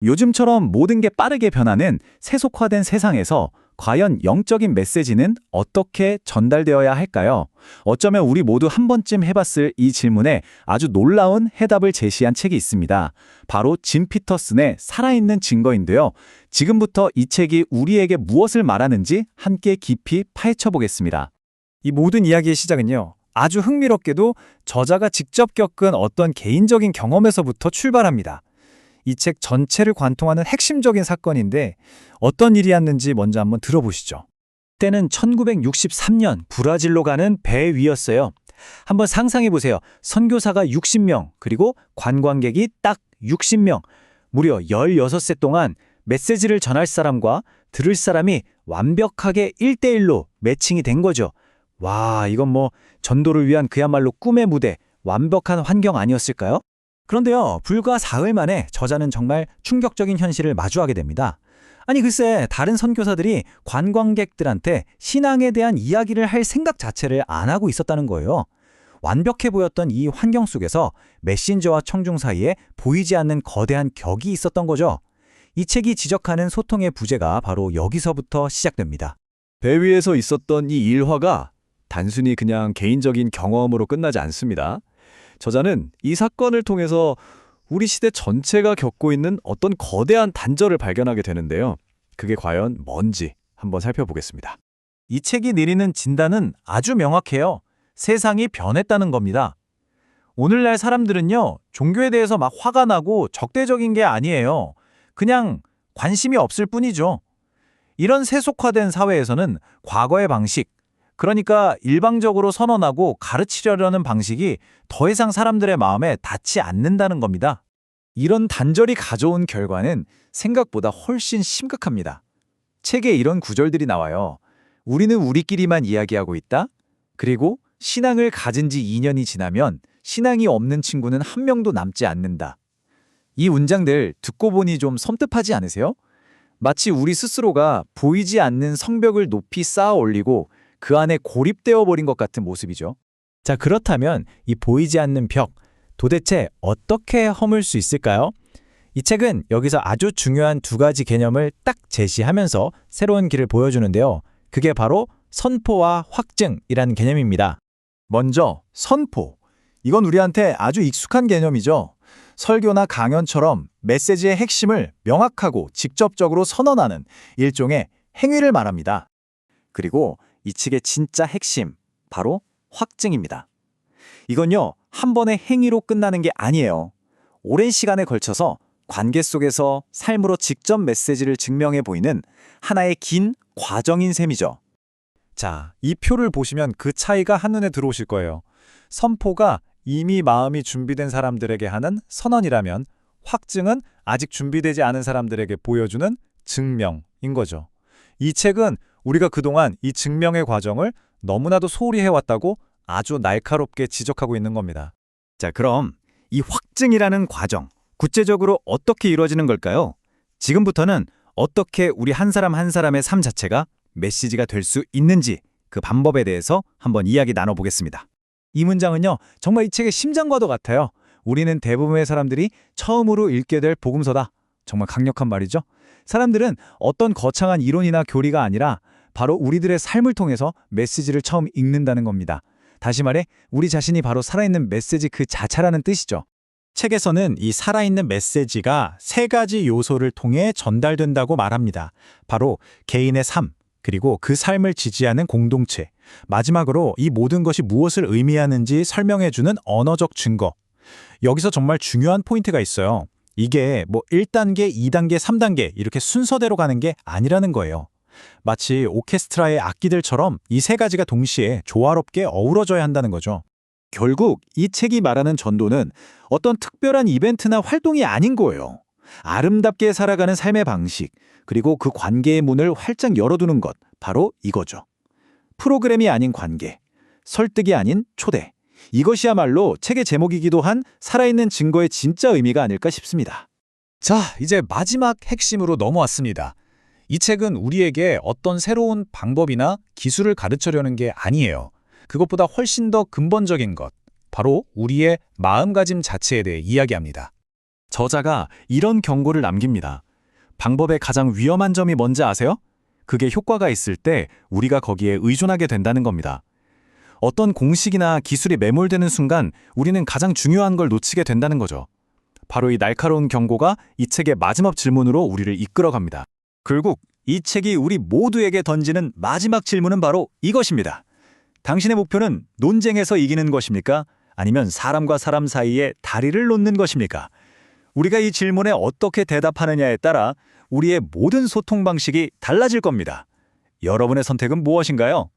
요즘처럼 모든 게 빠르게 변하는 세속화된 세상에서 과연 영적인 메시지는 어떻게 전달되어야 할까요? 어쩌면 우리 모두 한 번쯤 해봤을 이 질문에 아주 놀라운 해답을 제시한 책이 있습니다. 바로 짐 피터슨의 살아있는 증거인데요. 지금부터 이 책이 우리에게 무엇을 말하는지 함께 깊이 파헤쳐 보겠습니다. 이 모든 이야기의 시작은요, 아주 흥미롭게도 저자가 직접 겪은 어떤 개인적인 경험에서부터 출발합니다. 이 책 전체를 관통하는 핵심적인 사건인데 어떤 일이었는지 먼저 한번 들어보시죠. 때는 1963년 브라질로 가는 배 위였어요. 한번 상상해 보세요. 선교사가 60명, 그리고 관광객이 딱 60명. 무려 16세 동안 메시지를 전할 사람과 들을 사람이 완벽하게 1대1로 매칭이 된 거죠. 와, 이건 뭐 전도를 위한 그야말로 꿈의 무대, 완벽한 환경 아니었을까요? 그런데요, 불과 사흘 만에 저자는 정말 충격적인 현실을 마주하게 됩니다. 아니 글쎄, 다른 선교사들이 관광객들한테 신앙에 대한 이야기를 할 생각 자체를 안 하고 있었다는 거예요. 완벽해 보였던 이 환경 속에서 메신저와 청중 사이에 보이지 않는 거대한 격이 있었던 거죠. 이 책이 지적하는 소통의 부재가 바로 여기서부터 시작됩니다. 배 위에서 있었던 이 일화가 단순히 그냥 개인적인 경험으로 끝나지 않습니다. 저자는 이 사건을 통해서 우리 시대 전체가 겪고 있는 어떤 거대한 단절을 발견하게 되는데요. 그게 과연 뭔지 한번 살펴보겠습니다. 이 책이 내리는 진단은 아주 명확해요. 세상이 변했다는 겁니다. 오늘날 사람들은요, 종교에 대해서 막 화가 나고 적대적인 게 아니에요. 그냥 관심이 없을 뿐이죠. 이런 세속화된 사회에서는 과거의 방식, 그러니까 일방적으로 선언하고 가르치려는 방식이 더 이상 사람들의 마음에 닿지 않는다는 겁니다. 이런 단절이 가져온 결과는 생각보다 훨씬 심각합니다. 책에 이런 구절들이 나와요. 우리는 우리끼리만 이야기하고 있다. 그리고 신앙을 가진 지 2년이 지나면 신앙이 없는 친구는 한 명도 남지 않는다. 이 문장들 듣고 보니 좀 섬뜩하지 않으세요? 마치 우리 스스로가 보이지 않는 성벽을 높이 쌓아 올리고 그 안에 고립되어 버린 것 같은 모습이죠. 자, 그렇다면 이 보이지 않는 벽, 도대체 어떻게 허물 수 있을까요? 이 책은 여기서 아주 중요한 두 가지 개념을 딱 제시하면서 새로운 길을 보여주는데요. 그게 바로 선포와 확증이라는 개념입니다. 먼저 선포. 이건 우리한테 아주 익숙한 개념이죠. 설교나 강연처럼 메시지의 핵심을 명확하고 직접적으로 선언하는 일종의 행위를 말합니다. 그리고 이 책의 진짜 핵심, 바로 확증입니다. 이건요, 한 번의 행위로 끝나는 게 아니에요. 오랜 시간에 걸쳐서 관계 속에서 삶으로 직접 메시지를 증명해 보이는 하나의 긴 과정인 셈이죠. 자, 이 표를 보시면 그 차이가 한눈에 들어오실 거예요. 선포가 이미 마음이 준비된 사람들에게 하는 선언이라면 확증은 아직 준비되지 않은 사람들에게 보여주는 증명인 거죠. 이 책은 우리가 그동안 이 증명의 과정을 너무나도 소홀히 해왔다고 아주 날카롭게 지적하고 있는 겁니다. 자, 그럼 이 확증이라는 과정, 구체적으로 어떻게 이루어지는 걸까요? 지금부터는 어떻게 우리 한 사람 한 사람의 삶 자체가 메시지가 될 수 있는지 그 방법에 대해서 한번 이야기 나눠보겠습니다. 이 문장은요, 정말 이 책의 심장과도 같아요. 우리는 대부분의 사람들이 처음으로 읽게 될 복음서다. 정말 강력한 말이죠. 사람들은 어떤 거창한 이론이나 교리가 아니라 바로 우리들의 삶을 통해서 메시지를 처음 읽는다는 겁니다. 다시 말해 우리 자신이 바로 살아있는 메시지 그 자체라는 뜻이죠. 책에서는 이 살아있는 메시지가 세 가지 요소를 통해 전달된다고 말합니다. 바로 개인의 삶, 그리고 그 삶을 지지하는 공동체, 마지막으로 이 모든 것이 무엇을 의미하는지 설명해주는 언어적 증거. 여기서 정말 중요한 포인트가 있어요. 이게 뭐 1단계, 2단계, 3단계 이렇게 순서대로 가는 게 아니라는 거예요. 마치 오케스트라의 악기들처럼 이 세 가지가 동시에 조화롭게 어우러져야 한다는 거죠. 결국 이 책이 말하는 전도는 어떤 특별한 이벤트나 활동이 아닌 거예요. 아름답게 살아가는 삶의 방식, 그리고 그 관계의 문을 활짝 열어두는 것, 바로 이거죠. 프로그램이 아닌 관계, 설득이 아닌 초대. 이것이야말로 책의 제목이기도 한 살아있는 증거의 진짜 의미가 아닐까 싶습니다. 자, 이제 마지막 핵심으로 넘어왔습니다. 이 책은 우리에게 어떤 새로운 방법이나 기술을 가르치려는 게 아니에요. 그것보다 훨씬 더 근본적인 것, 바로 우리의 마음가짐 자체에 대해 이야기합니다. 저자가 이런 경고를 남깁니다. 방법의 가장 위험한 점이 뭔지 아세요? 그게 효과가 있을 때 우리가 거기에 의존하게 된다는 겁니다. 어떤 공식이나 기술이 매몰되는 순간 우리는 가장 중요한 걸 놓치게 된다는 거죠. 바로 이 날카로운 경고가 이 책의 마지막 질문으로 우리를 이끌어갑니다. 결국 이 책이 우리 모두에게 던지는 마지막 질문은 바로 이것입니다. 당신의 목표는 논쟁에서 이기는 것입니까? 아니면 사람과 사람 사이에 다리를 놓는 것입니까? 우리가 이 질문에 어떻게 대답하느냐에 따라 우리의 모든 소통 방식이 달라질 겁니다. 여러분의 선택은 무엇인가요?